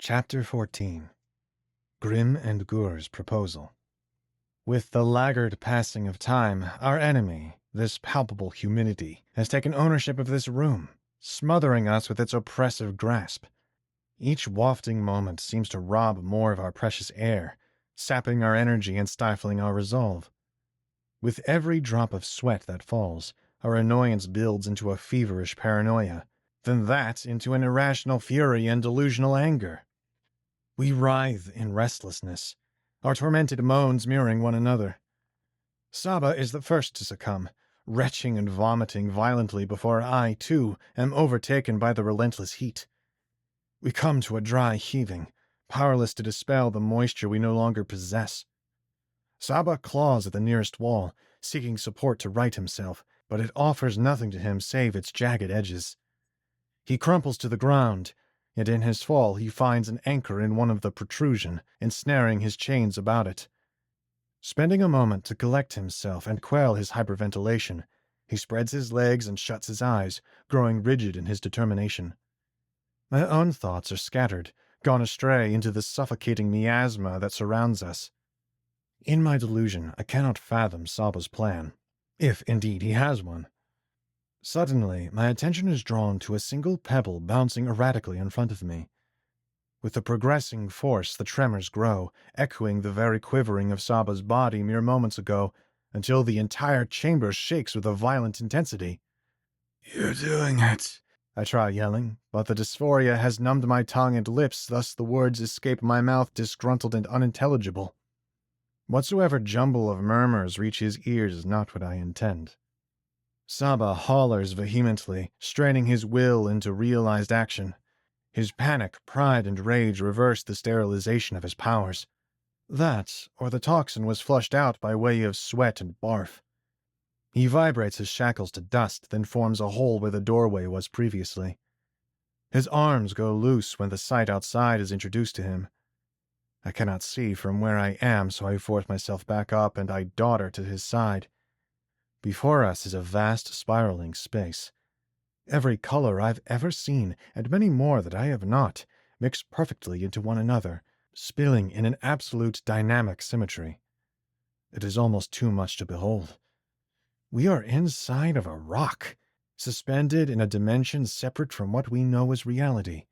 Chapter 14 Grim and Gur's Proposal. With the laggard passing of time, our enemy, this palpable humidity, has taken ownership of this room, smothering us with its oppressive grasp. Each wafting moment seems to rob more of our precious air, sapping our energy and stifling our resolve. With every drop of sweat that falls, our annoyance builds into a feverish paranoia, then that into an irrational fury and delusional anger. We writhe in restlessness, our tormented moans mirroring one another. Saba is the first to succumb, retching and vomiting violently before I, too, am overtaken by the relentless heat. We come to a dry heaving, powerless to dispel the moisture we no longer possess. Saba claws at the nearest wall, seeking support to right himself, but it offers nothing to him save its jagged edges. He crumples to the ground, yet in his fall he finds an anchor in one of the protrusion, ensnaring his chains about it. Spending a moment to collect himself and quell his hyperventilation, he spreads his legs and shuts his eyes, growing rigid in his determination. My own thoughts are scattered, gone astray into the suffocating miasma that surrounds us. In my delusion, I cannot fathom Saba's plan, if indeed he has one. Suddenly, my attention is drawn to a single pebble bouncing erratically in front of me. With the progressing force, the tremors grow, echoing the very quivering of Saba's body mere moments ago, until the entire chamber shakes with a violent intensity. "You're doing it," I try yelling, but the dysphoria has numbed my tongue and lips, thus the words escape my mouth disgruntled and unintelligible. Whatsoever jumble of murmurs reach his ears is not what I intend. Saba hollers vehemently, straining his will into realized action. His panic, pride, and rage reverse the sterilization of his powers. That, or the toxin was flushed out by way of sweat and barf. He vibrates his shackles to dust, then forms a hole where the doorway was previously. His arms go loose when the sight outside is introduced to him. I cannot see from where I am, so I force myself back up and I dodder to his side. Before us is a vast spiraling space. Every color I've ever seen, and many more that I have not, mix perfectly into one another, spilling in an absolute dynamic symmetry. It is almost too much to behold. We are inside of a rock, suspended in a dimension separate from what we know as reality.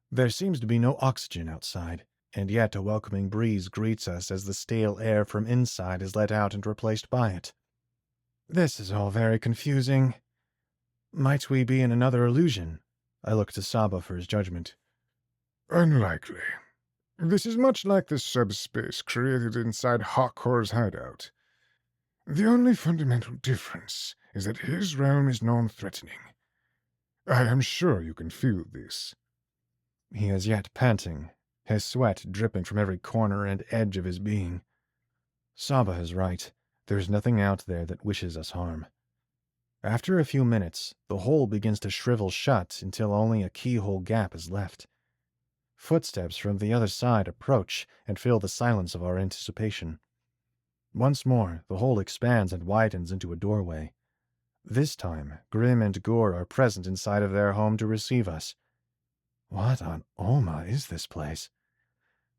There seems to be no oxygen outside, and yet a welcoming breeze greets us as the stale air from inside is let out and replaced by it. This is all very confusing. Might we be in another illusion? I look to Saba for his judgment. Unlikely. This is much like the subspace created inside Hawkhor's hideout. The only fundamental difference is that his realm is non-threatening. I am sure you can feel this. He is yet panting, his sweat dripping from every corner and edge of his being. Saba is right. There is nothing out there that wishes us harm. After a few minutes, the hole begins to shrivel shut until only a keyhole gap is left. Footsteps from the other side approach and fill the silence of our anticipation. Once more, the hole expands and widens into a doorway. This time, Grim and Gur are present inside of their home to receive us. What on Oma is this place?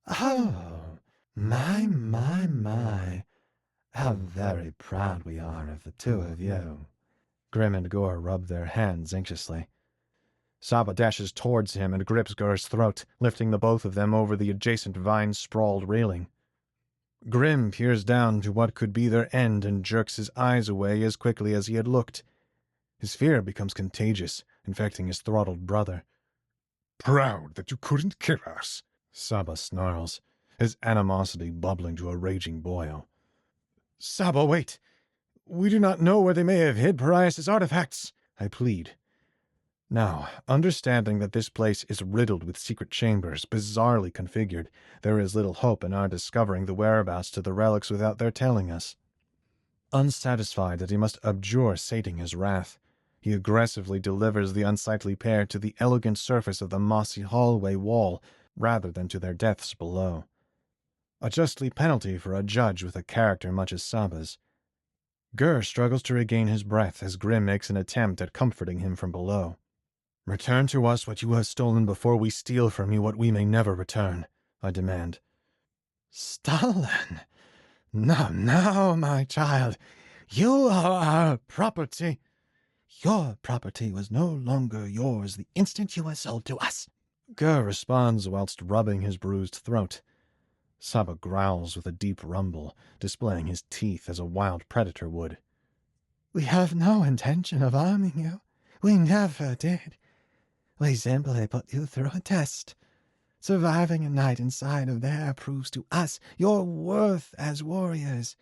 Oh, my. How very proud we are of the two of you. Grim and Gur rub their hands anxiously. Saba dashes towards him and grips Gur's throat, lifting the both of them over the adjacent vine-sprawled railing. Grim peers down to what could be their end and jerks his eyes away as quickly as he had looked. His fear becomes contagious, infecting his throttled brother. Proud that you couldn't kill us, Saba snarls, his animosity bubbling to a raging boil. Saba, wait! We do not know where they may have hid Parias' artifacts, I plead. Now, understanding that this place is riddled with secret chambers, bizarrely configured, there is little hope in our discovering the whereabouts to the relics without their telling us. Unsatisfied that he must abjure sating his wrath, he aggressively delivers the unsightly pair to the elegant surface of the mossy hallway wall rather than to their deaths below. A justly penalty for a judge with a character much as Saba's. Gur struggles to regain his breath as Grim makes an attempt at comforting him from below. Return to us what you have stolen before we steal from you what we may never return, I demand. Stolen? No, no, my child. You are our property. Your property was no longer yours the instant you were sold to us. Gur responds whilst rubbing his bruised throat. Saba growls with a deep rumble, displaying his teeth as a wild predator would. We have no intention of harming you. We never did. We simply put you through a test. Surviving a night inside of there proves to us your worth as warriors,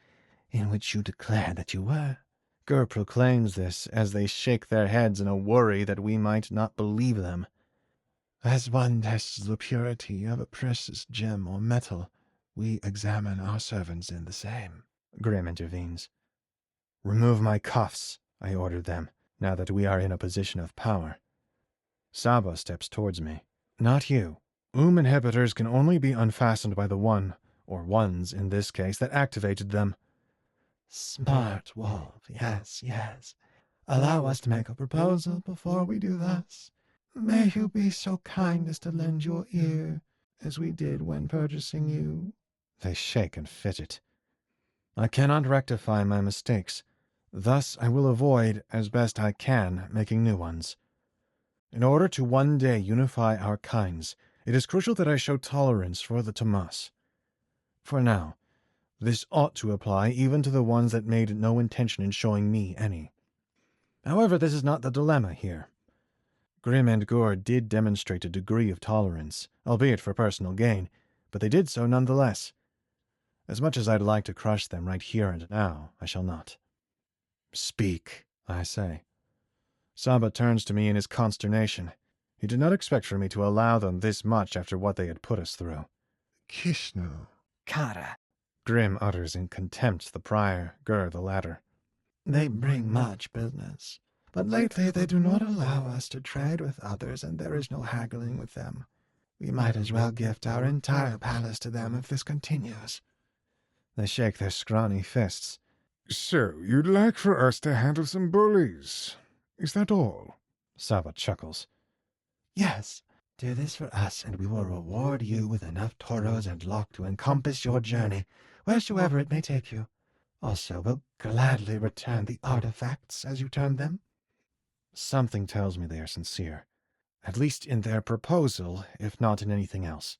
in which you declared that you were. Gur proclaims this as they shake their heads in a worry that we might not believe them. As one tests the purity of a precious gem or metal, we examine our servants in the same. Grim intervenes. Remove my cuffs, I ordered them, now that we are in a position of power. Saba steps towards me. Not you. Inhibitors can only be unfastened by the one, or ones in this case, that activated them. Smart wolf, yes, yes. Allow us to make a proposal before we do thus. May you be so kind as to lend your ear, as we did when purchasing you. They shake and fidget. I cannot rectify my mistakes. Thus I will avoid, as best I can, making new ones. In order to one day unify our kinds, it is crucial that I show tolerance for the Tomas. For now, this ought to apply even to the ones that made no intention in showing me any. However, this is not the dilemma here. Grim and Gur did demonstrate a degree of tolerance, albeit for personal gain, but they did so nonetheless. As much as I'd like to crush them right here and now, I shall not. Speak, I say. Saba turns to me in his consternation. He did not expect for me to allow them this much after what they had put us through. Kishnu. Kara. Grim utters in contempt the prior, Gur the latter. They bring much business, but lately they do not allow us to trade with others, and there is no haggling with them. We might as well gift our entire palace to them if this continues. They shake their scrawny fists. So, you'd like for us to handle some bullies? Is that all? Saba chuckles. Yes, do this for us, and we will reward you with enough toros and luck to encompass your journey, wheresoever it may take you. Also, we'll gladly return the artifacts, as you term them. Something tells me they are sincere, at least in their proposal, if not in anything else.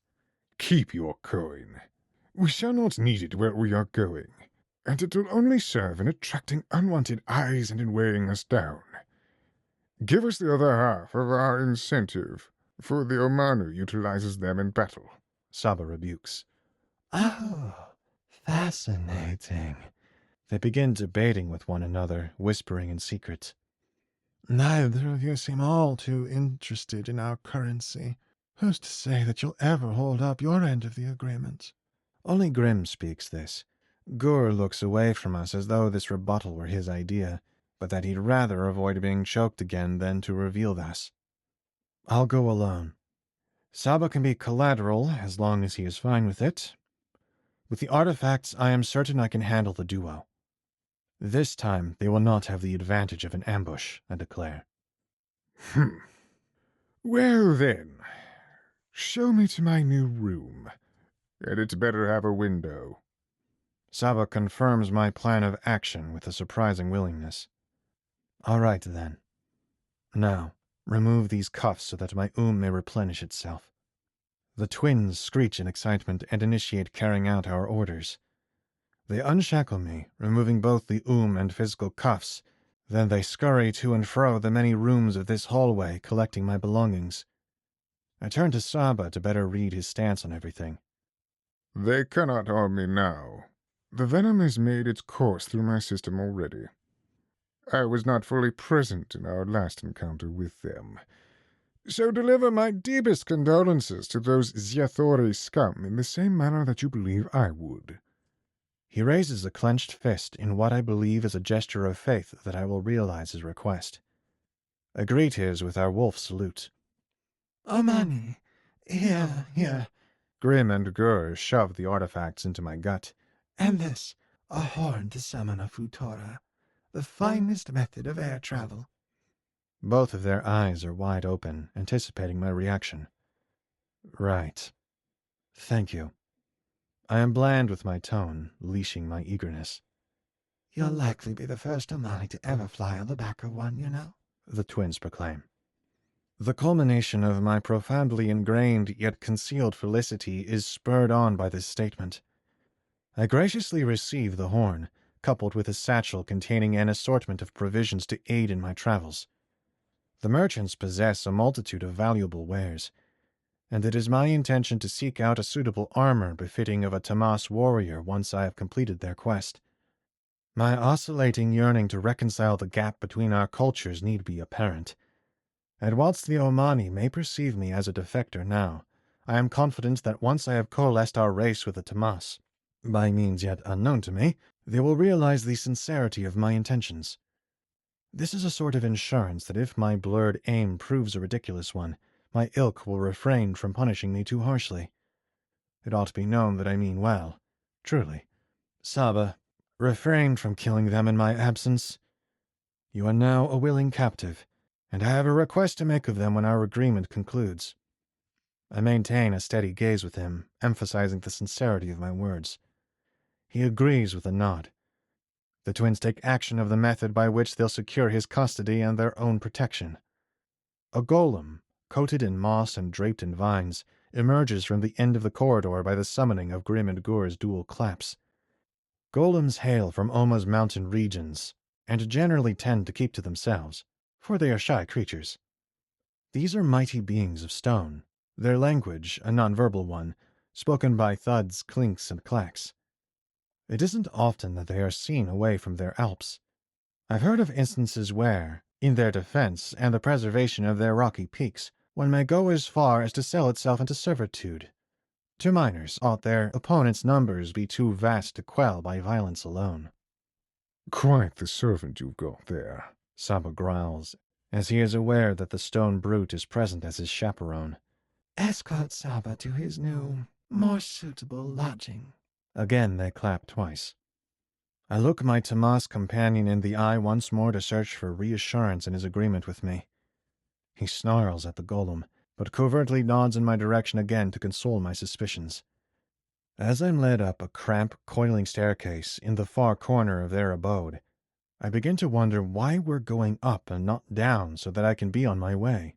Keep your coin. We shall not need it where we are going, and it will only serve in attracting unwanted eyes and in weighing us down. Give us the other half of our incentive, for the Omanu utilizes them in battle. Saba rebukes. Oh, fascinating. They begin debating with one another, whispering in secret. Neither of you seem all too interested in our currency. Who's to say that you'll ever hold up your end of the agreement? Only Grim speaks this. Gur looks away from us as though this rebuttal were his idea, but that he'd rather avoid being choked again than to reveal thus. I'll go alone. Saba can be collateral as long as he is fine with it. With the artifacts, I am certain I can handle the duo. This time, they will not have the advantage of an ambush, I declare. Well then, show me to my new room, and it's better have a window. Saba confirms my plan of action with a surprising willingness. All right, then. Now, remove these cuffs so that my may replenish itself. The twins screech in excitement and initiate carrying out our orders. They unshackle me, removing both the and physical cuffs. Then they scurry to and fro the many rooms of this hallway, collecting my belongings. I turn to Saba to better read his stance on everything. They cannot harm me now. The venom has made its course through my system already. I was not fully present in our last encounter with them. So deliver my deepest condolences to those Ziathori scum in the same manner that you believe I would. He raises a clenched fist in what I believe is a gesture of faith that I will realize his request. Agree 'tis with our wolf salute. Omani, here. Grim and Gur shove the artifacts into my gut. And this, a horn to summon a Futora, the finest method of air travel. Both of their eyes are wide open, anticipating my reaction. Right. Thank you. I am bland with my tone, leashing my eagerness. You'll likely be the first Omani to ever fly on the back of one, you know, the twins proclaim. The culmination of my profoundly ingrained yet concealed felicity is spurred on by this statement. I graciously receive the horn, coupled with a satchel containing an assortment of provisions to aid in my travels. The merchants possess a multitude of valuable wares, and it is my intention to seek out a suitable armor befitting of a Tamas warrior once I have completed their quest. My oscillating yearning to reconcile the gap between our cultures need be apparent. And whilst the Omani may perceive me as a defector now, I am confident that once I have coalesced our race with the Tamas, by means yet unknown to me, they will realize the sincerity of my intentions. This is a sort of insurance that if my blurred aim proves a ridiculous one, my ilk will refrain from punishing me too harshly. It ought to be known that I mean well. Truly. Saba, refrain from killing them in my absence. You are now a willing captive, and I have a request to make of them when our agreement concludes. I maintain a steady gaze with him, emphasizing the sincerity of my words. He agrees with a nod. The twins take action of the method by which they'll secure his custody and their own protection. A golem, coated in moss and draped in vines, emerges from the end of the corridor by the summoning of Grim and Gur's dual claps. Golems hail from Oma's mountain regions, and generally tend to keep to themselves, for they are shy creatures. These are mighty beings of stone, their language a nonverbal one, spoken by thuds, clinks, and clacks. It isn't often that they are seen away from their alps. I've heard of instances where, in their defense and the preservation of their rocky peaks, one may go as far as to sell itself into servitude. To minors ought their opponents' numbers be too vast to quell by violence alone. Quite the servant you've got there, Saba growls, as he is aware that the stone brute is present as his chaperone. Escort Saba to his new, more suitable lodging. Again they clap twice. I look my Tamas companion in the eye once more to search for reassurance in his agreement with me. He snarls at the golem, but covertly nods in my direction again to console my suspicions. As I'm led up a cramped, coiling staircase in the far corner of their abode, I begin to wonder why we're going up and not down so that I can be on my way.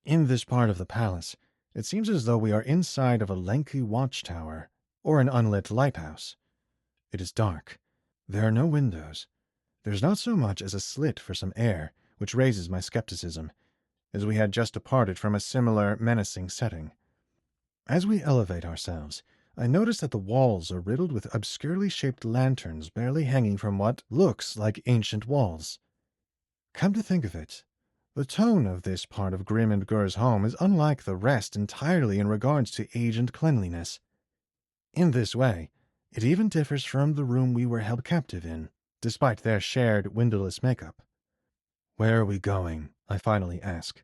In this part of the palace, it seems as though we are inside of a lengthy watchtower or an unlit lighthouse. It is dark. There are no windows. There's not so much as a slit for some air, which raises my skepticism, as we had just departed from a similar menacing setting. As we elevate ourselves, I notice that the walls are riddled with obscurely shaped lanterns barely hanging from what looks like ancient walls. Come to think of it, the tone of this part of Grim and Gur's home is unlike the rest entirely in regards to age and cleanliness. In this way, it even differs from the room we were held captive in, despite their shared windowless makeup. Where are we going? I finally ask.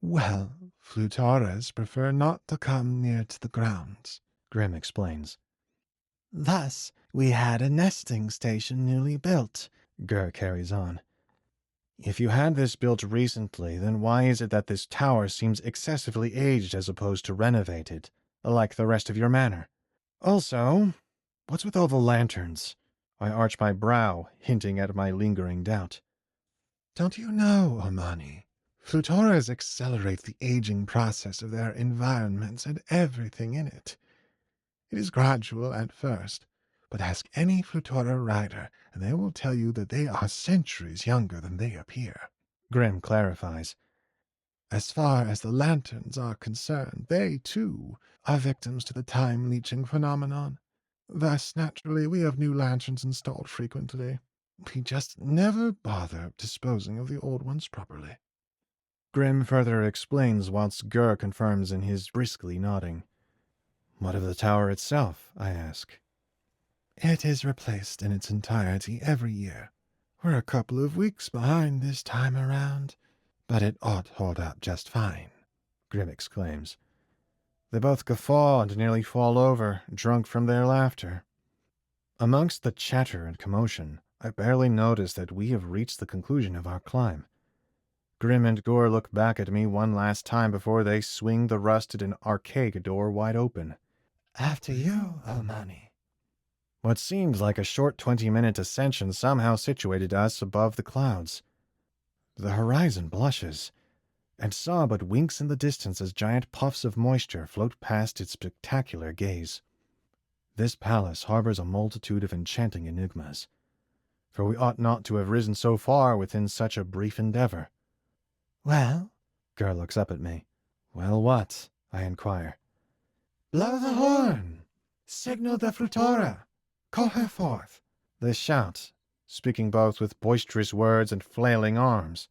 Well, Flutores prefer not to come near to the grounds, Grim explains. Thus, we had a nesting station newly built, Gur carries on. If you had this built recently, then why is it that this tower seems excessively aged as opposed to renovated, like the rest of your manor? Also, what's with all the lanterns? I arch my brow, hinting at my lingering doubt. Don't you know, Omani? Flutores accelerate the aging process of their environments and everything in it. It is gradual at first, but ask any Flutora rider, and they will tell you that they are centuries younger than they appear. Grim clarifies. As far as the lanterns are concerned, they, too, are victims to the time-leeching phenomenon. Thus, naturally, we have new lanterns installed frequently. We just never bother disposing of the old ones properly. Grim further explains whilst Gur confirms in his briskly nodding. What of the tower itself? I ask. It is replaced in its entirety every year. We're a couple of weeks behind this time around, but it ought to hold up just fine, Grim exclaims. They both guffaw and nearly fall over, drunk from their laughter. Amongst the chatter and commotion, I barely notice that we have reached the conclusion of our climb. Grim and Gore look back at me one last time before they swing the rusted and archaic door wide open. After you, O Mani. What seemed like a short 20-minute ascension somehow situated us above the clouds. The horizon blushes, and saw but winks in the distance as giant puffs of moisture float past its spectacular gaze. This palace harbors a multitude of enchanting enigmas, for we ought not to have risen so far within such a brief endeavor. Well? Gur looks up at me. Well, what? I inquire. Blow the horn! Signal the Frutora! Call her forth! They shout, speaking both with boisterous words and flailing arms.